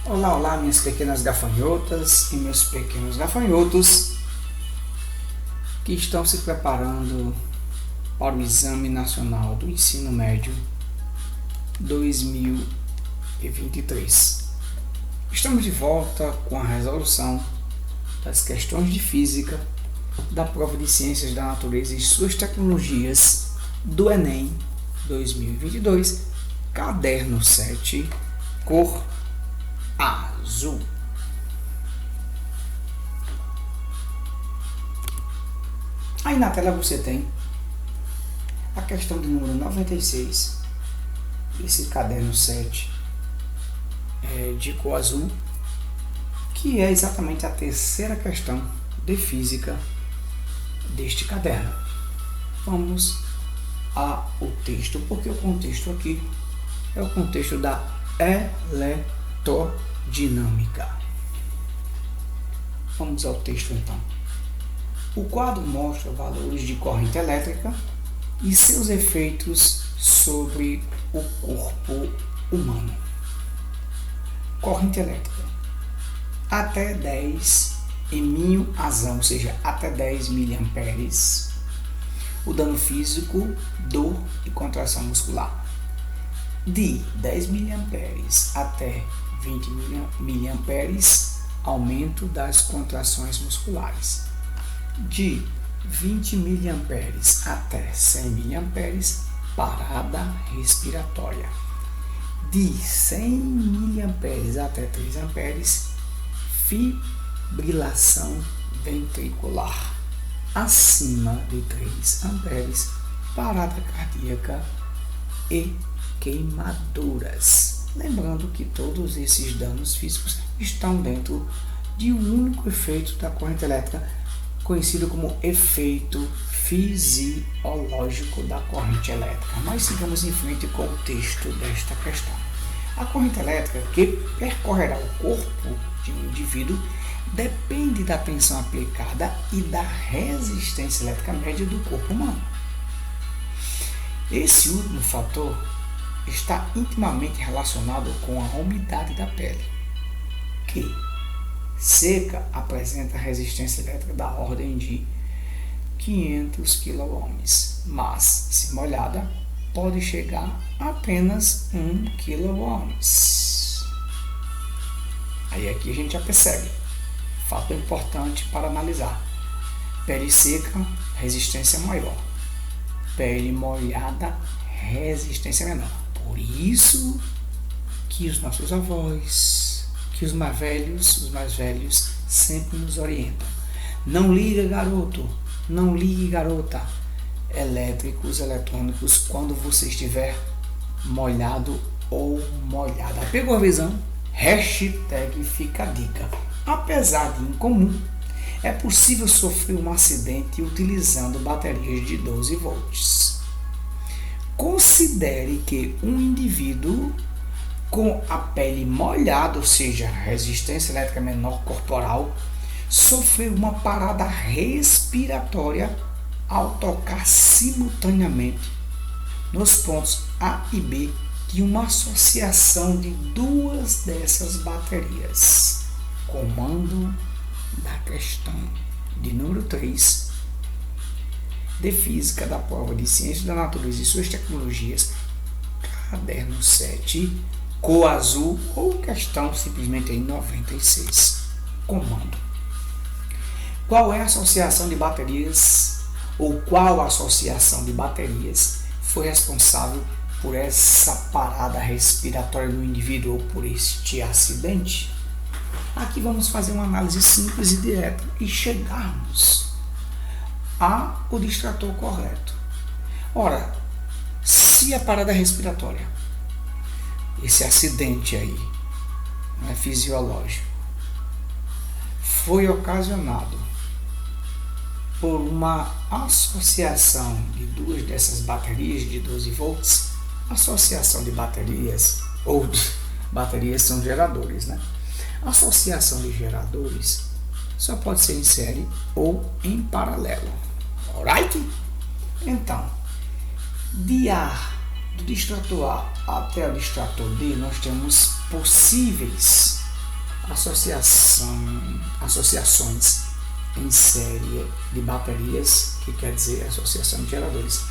Olá, olá, minhas pequenas gafanhotas e meus pequenos gafanhotos que estão se preparando para o Exame Nacional do Ensino Médio 2023. Estamos de volta com a resolução das questões de física da prova de Ciências da Natureza e suas tecnologias do Enem 2022, caderno 7, cor azul. Aí na tela você tem a questão de número 96, esse caderno 7 de cor azul, que é exatamente a terceira questão de física deste caderno. Vamos ao texto, porque o contexto aqui é o contexto da eletrodinâmica. Vamos ao texto então. O quadro mostra valores de corrente elétrica e seus efeitos sobre o corpo humano. Corrente elétrica até 10 em mil-azão, ou seja, até 10 miliamperes. O dano físico, dor e contração muscular. De 10 miliamperes até 20 miliamperes, aumento das contrações musculares. De 20 miliamperes até 100 miliamperes, parada respiratória. De 100 miliamperes até 3 amperes, fibrilação ventricular. Acima de 3 amperes, parada cardíaca e queimaduras. Lembrando que todos esses danos físicos estão dentro de um único efeito da corrente elétrica, conhecido como efeito fisiológico da corrente elétrica. Mas sigamos em frente com o texto desta questão. A corrente elétrica que percorrerá o corpo de um indivíduo depende da tensão aplicada e da resistência elétrica média do corpo humano. Esse último fator está intimamente relacionado com a umidade da pele, que seca apresenta resistência elétrica da ordem de 500 kΩ, mas se molhada pode chegar a apenas 1 kΩ. Aí aqui a gente já percebe, fato importante para analisar: pele seca, resistência maior; pele molhada, resistência menor. Por isso que os nossos avós, que os mais velhos sempre nos orientam: não liga, garoto, não ligue, garota, elétricos, eletrônicos, quando você estiver molhado ou molhada. Pegou a visão? Hashtag fica a dica. Apesar de incomum, é possível sofrer um acidente utilizando baterias de 12 volts. Considere que um indivíduo com a pele molhada, ou seja, resistência elétrica menor corporal, sofreu uma parada respiratória ao tocar simultaneamente nos pontos A e B de uma associação de duas dessas baterias. Comando da questão de número 3 de Física da prova de Ciências da Natureza e suas tecnologias, caderno 7, cor azul, ou questão simplesmente em 96. Comando. Qual é a associação de baterias, ou qual associação de baterias foi responsável por essa parada respiratória do indivíduo ou por este acidente? Aqui vamos fazer uma análise simples e direta e chegarmos ao distrator correto. Ora, se a parada respiratória, esse acidente aí, fisiológico, foi ocasionado por uma associação de duas dessas baterias de 12 volts, associação de baterias, ou baterias são geradores, Associação de geradores só pode ser em série ou em paralelo. Alright? Então, de A, do distrator A até o distrator D, nós temos possíveis associações em série de baterias, que quer dizer associação de geradores.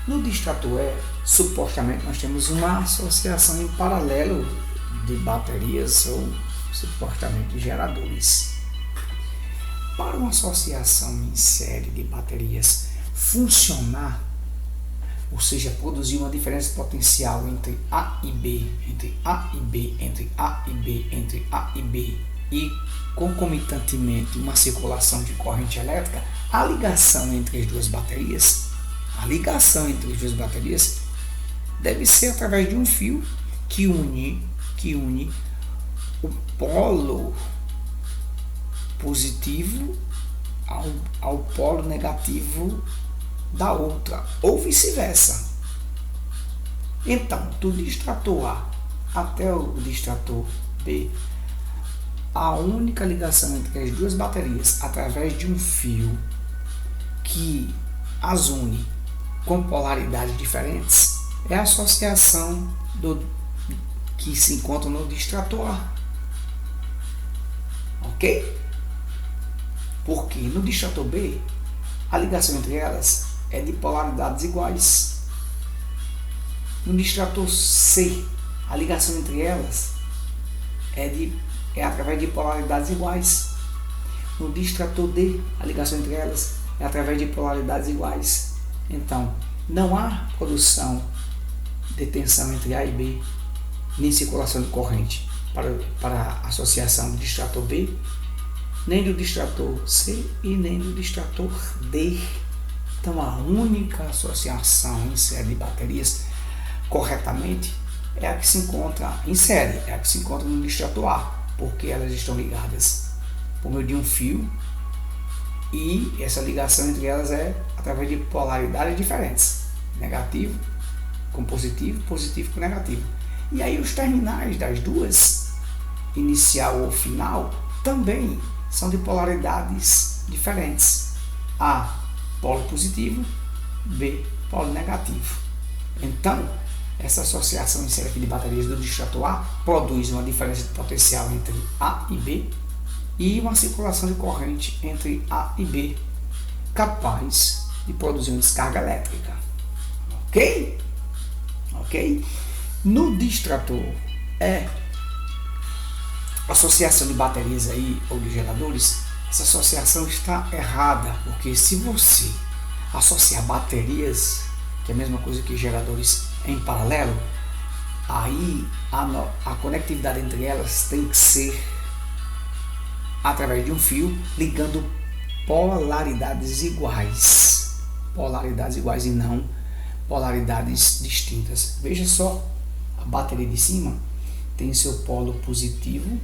No distrator E, supostamente nós temos uma associação em paralelo de baterias ou supostamente geradores. Para uma associação em série de baterias funcionar, ou seja, produzir uma diferença potencial entre A e B, entre A e B, entre A e B, entre A e B, e concomitantemente uma circulação de corrente elétrica, a ligação entre as duas baterias deve ser através de um fio que une o polo positivo ao polo negativo da outra, ou vice-versa. Então, do distrator A até o distrator B, a única ligação entre as duas baterias através de um fio que as une com polaridades diferentes é a associação que se encontra no distrator A. Ok? Porque no distrator B, a ligação entre elas é de polaridades iguais. No distrator C, a ligação entre elas é através de polaridades iguais. No distrator D, a ligação entre elas é através de polaridades iguais. Então, não há produção de tensão entre A e B, nem circulação de corrente para a associação do distrator B, nem do distrator C e nem do distrator D. Então, a única associação em série de baterias corretamente é a que se encontra em série, é a que se encontra no distrator A, porque elas estão ligadas por meio de um fio e essa ligação entre elas é através de polaridades diferentes, negativo com positivo, positivo com negativo. E aí os terminais das duas, inicial ou final, também são de polaridades diferentes. A, polo positivo, B, polo negativo. Então, essa associação em série de baterias do distrator A produz uma diferença de potencial entre A e B e uma circulação de corrente entre A e B, capaz de produzir uma descarga elétrica. Ok? Ok? No distrator E, associação de baterias aí ou de geradores, essa associação está errada, porque se você associar baterias, que é a mesma coisa que geradores em paralelo, aí a conectividade entre elas tem que ser através de um fio ligando polaridades iguais e não polaridades distintas. Veja só, a bateria de cima tem seu polo positivo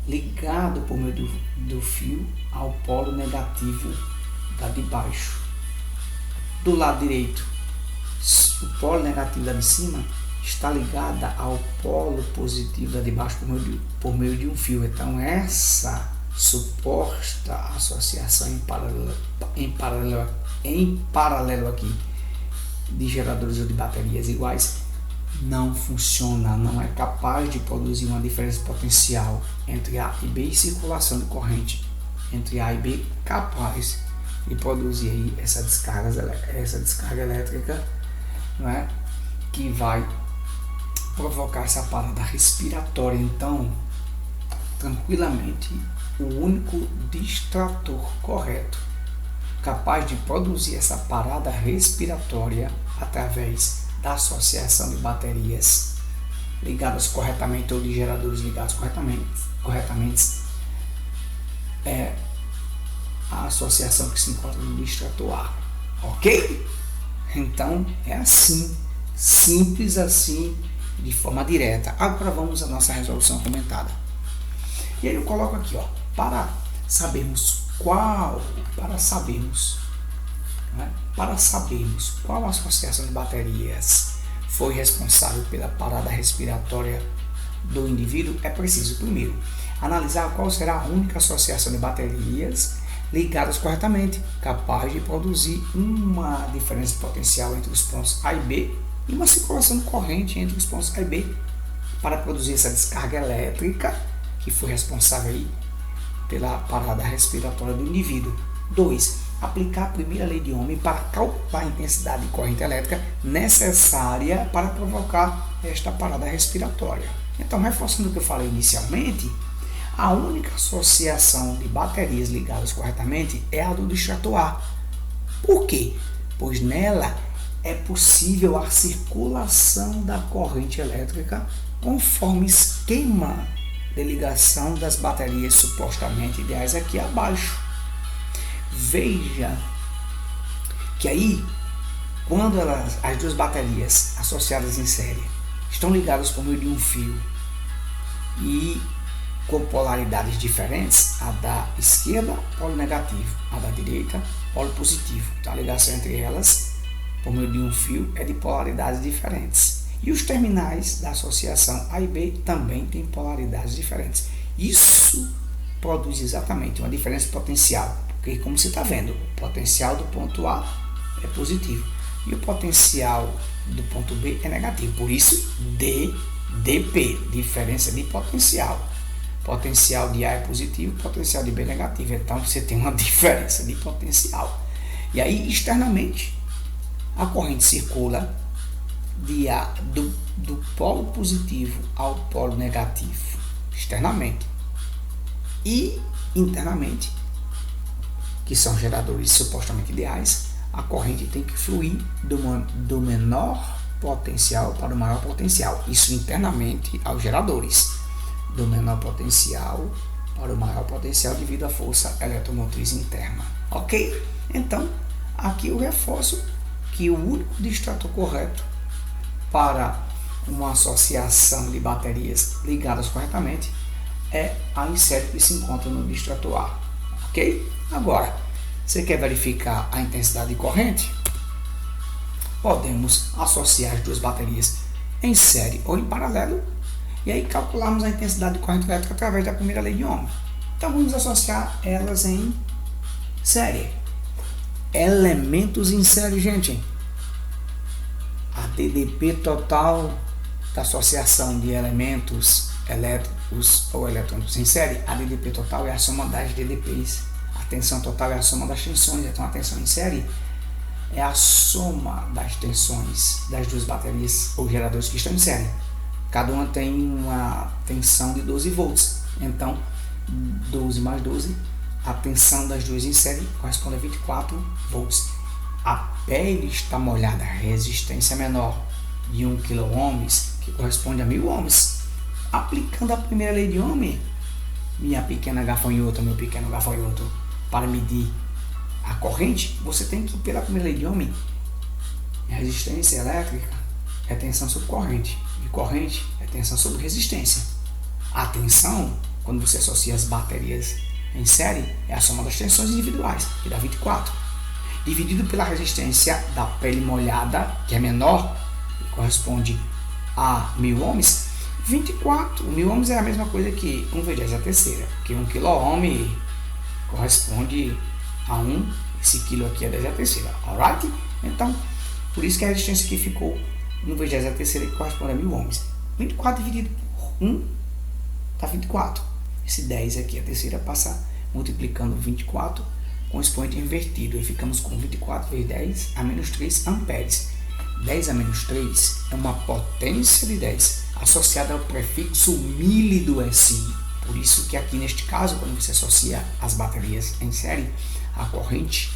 ligado por meio do fio ao polo negativo da de baixo. Do lado direito, o polo negativo da de cima está ligada ao polo positivo da de baixo por meio de um fio. Então, essa suposta associação em paralelo aqui de geradores ou de baterias iguais não funciona, não é capaz de produzir uma diferença potencial entre A e B e circulação de corrente entre A e B capaz de produzir aí essa descarga elétrica, não é? Que vai provocar essa parada respiratória. Então, tranquilamente, o único distrator correto capaz de produzir essa parada respiratória através da associação de baterias ligadas corretamente ou de geradores ligados corretamente é a associação que se encontra no distrator A. Ok? Então é assim, simples assim, de forma direta. Agora vamos à nossa resolução comentada. E aí eu coloco aqui, ó, para sabermos qual associação de baterias foi responsável pela parada respiratória do indivíduo, é preciso primeiro analisar qual será a única associação de baterias ligadas corretamente, capaz de produzir uma diferença potencial entre os pontos A e B e uma circulação de corrente entre os pontos A e B para produzir essa descarga elétrica que foi responsável aí pela parada respiratória do indivíduo. 2. Aplicar a primeira lei de Ohm para calcular a intensidade de corrente elétrica necessária para provocar esta parada respiratória. Então, reforçando o que eu falei inicialmente, a única associação de baterias ligadas corretamente é a do distrator A. Por quê? Pois nela é possível a circulação da corrente elétrica conforme esquema de ligação das baterias supostamente ideais aqui abaixo. Veja que aí, quando as duas baterias associadas em série estão ligadas por meio de um fio e com polaridades diferentes, a da esquerda, polo negativo, a da direita, polo positivo. Então, a ligação entre elas, por meio de um fio, é de polaridades diferentes. E os terminais da associação A e B também têm polaridades diferentes. Isso produz exatamente uma diferença potencial, porque, como você está vendo, o potencial do ponto A é positivo e o potencial do ponto B é negativo. Por isso, DP, diferença de potencial. Potencial de A é positivo, potencial de B é negativo. Então, você tem uma diferença de potencial. E aí, externamente, a corrente circula do polo positivo ao polo negativo, externamente. E, internamente, que são geradores supostamente ideais, a corrente tem que fluir do menor potencial para o maior potencial. Isso internamente aos geradores. Do menor potencial para o maior potencial devido à força eletromotriz interna. Ok? Então, aqui eu reforço que o único distrator correto para uma associação de baterias ligadas corretamente é a em série que se encontra no distrator A. Ok? Agora, você quer verificar a intensidade de corrente? Podemos associar as duas baterias em série ou em paralelo e aí calcularmos a intensidade de corrente elétrica através da primeira lei de Ohm. Então vamos associar elas em série. Elementos em série, gente. A DDP total da associação de elementos elétricos ou eletrônicos em série, a DDP total é a soma das DDPs. A tensão total é a soma das tensões. Então a tensão em série é a soma das tensões das duas baterias ou geradores que estão em série. Cada uma tem uma tensão de 12 volts. Então, 12 mais 12, a tensão das duas em série corresponde a 24 volts. A pele está molhada, a resistência menor de 1 kΩ, que corresponde a 1000 ohms. Aplicando a primeira lei de Ohm, minha pequena gafanhoto, meu pequeno gafanhoto, para medir a corrente, você tem que, pela primeira lei de Ohm, resistência elétrica é tensão sobre corrente, e corrente é tensão sobre resistência. A tensão, quando você associa as baterias em série, é a soma das tensões individuais, que dá 24, dividido pela resistência da pele molhada, que é menor, que corresponde a 1000 ohms. 24, 1000 ohms é a mesma coisa que 1 vezes 10 a terceira, porque 1 kΩ corresponde a 1, esse quilo aqui é 10 a terceira, alright? Então, por isso que a resistência aqui ficou 1 vezes 10 a terceira, que corresponde a 1000 ohms. 24 dividido por 1 dá 24. Esse 10 aqui, a terceira, passa multiplicando 24 com o expoente invertido. E ficamos com 24 vezes 10 a menos 3 amperes. 10 a menos 3 é uma potência de 10 associada ao prefixo mili do SI. Por isso que aqui neste caso, quando você associa as baterias em série, a corrente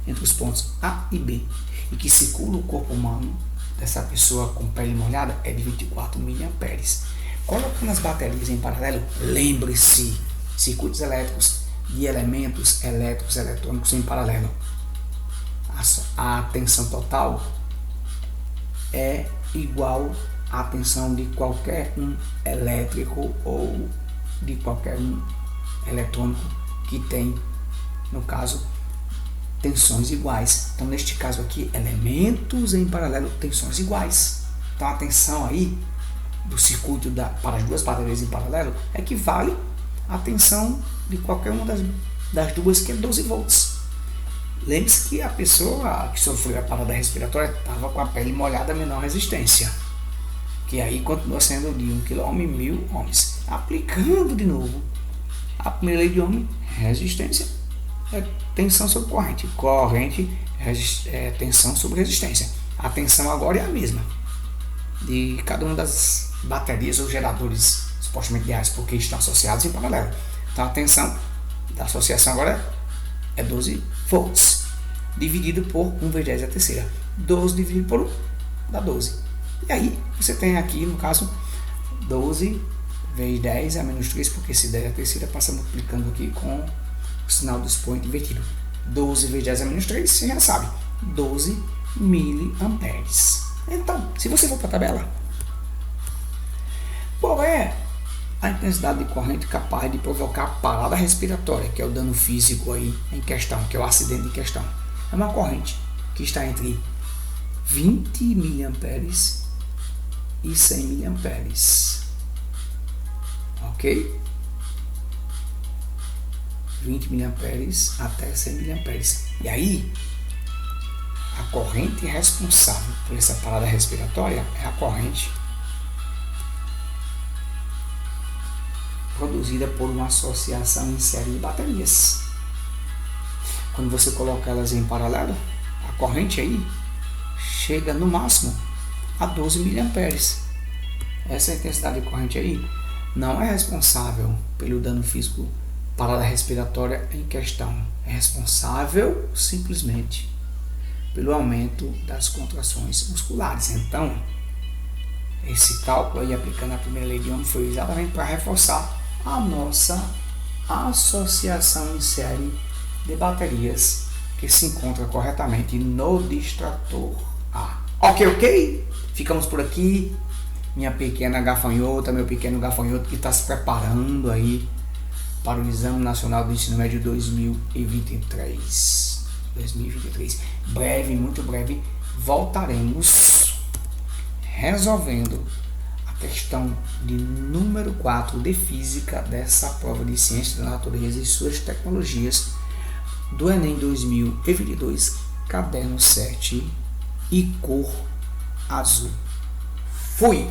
entre os pontos A e B e que circula o corpo humano dessa pessoa com pele molhada é de 24 miliamperes. Colocando as baterias em paralelo, lembre-se, circuitos elétricos de elementos elétricos eletrônicos em paralelo. A tensão total é igual à tensão de qualquer um elétrico ou de qualquer um eletrônico que tem, no caso, tensões iguais. Então, neste caso aqui, elementos em paralelo, tensões iguais. Então, a tensão aí do circuito para as duas baterias em paralelo equivale à tensão de qualquer uma das duas, que é 12 volts. Lembre-se que a pessoa que sofreu a parada respiratória estava com a pele molhada, menor resistência, ok? que aí continua sendo de 1 kg em 1000 ohms. Aplicando de novo a primeira lei de Ohm, resistência é tensão sobre corrente, corrente é tensão sobre resistência. A tensão agora é a mesma de cada uma das baterias ou geradores supostamente reais, porque estão associados em paralelo. Então a tensão da associação agora é 12 volts, dividido por 1 vezes 10 a terceira. 12 dividido por 1 dá 12. E aí você tem aqui, no caso, 12 vezes 10 a menos 3, porque esse 10 a terceira passa multiplicando aqui com o sinal do expoente invertido. 12 vezes 10 a menos 3, você já sabe, 12 miliamperes. Então, se você for para a tabela, qual é a intensidade de corrente capaz de provocar parada respiratória, que é o dano físico aí em questão, que é o acidente em questão? É uma corrente que está entre 20 miliamperes e 100 miliamperes. Ok? 20 miliamperes até 100 miliamperes. E aí, a corrente responsável por essa parada respiratória é a corrente produzida por uma associação em série de baterias. Quando você coloca elas em paralelo, a corrente aí chega no máximo a 12 miliamperes. Essa intensidade de corrente aí não é responsável pelo dano físico parada respiratória em questão. É responsável simplesmente pelo aumento das contrações musculares. Então, esse cálculo aí, aplicando a primeira lei de Ohm, foi exatamente para reforçar a nossa associação em série de baterias que se encontra corretamente no distrator A. Ok? Ficamos por aqui. Minha pequena gafanhota, meu pequeno gafanhoto que está se preparando aí para o Exame Nacional do Ensino Médio 2023. Breve, muito breve, voltaremos resolvendo a questão de número 4 de física dessa prova de ciência da natureza e suas tecnologias do Enem 2022, caderno 7 e cor azul. Fui!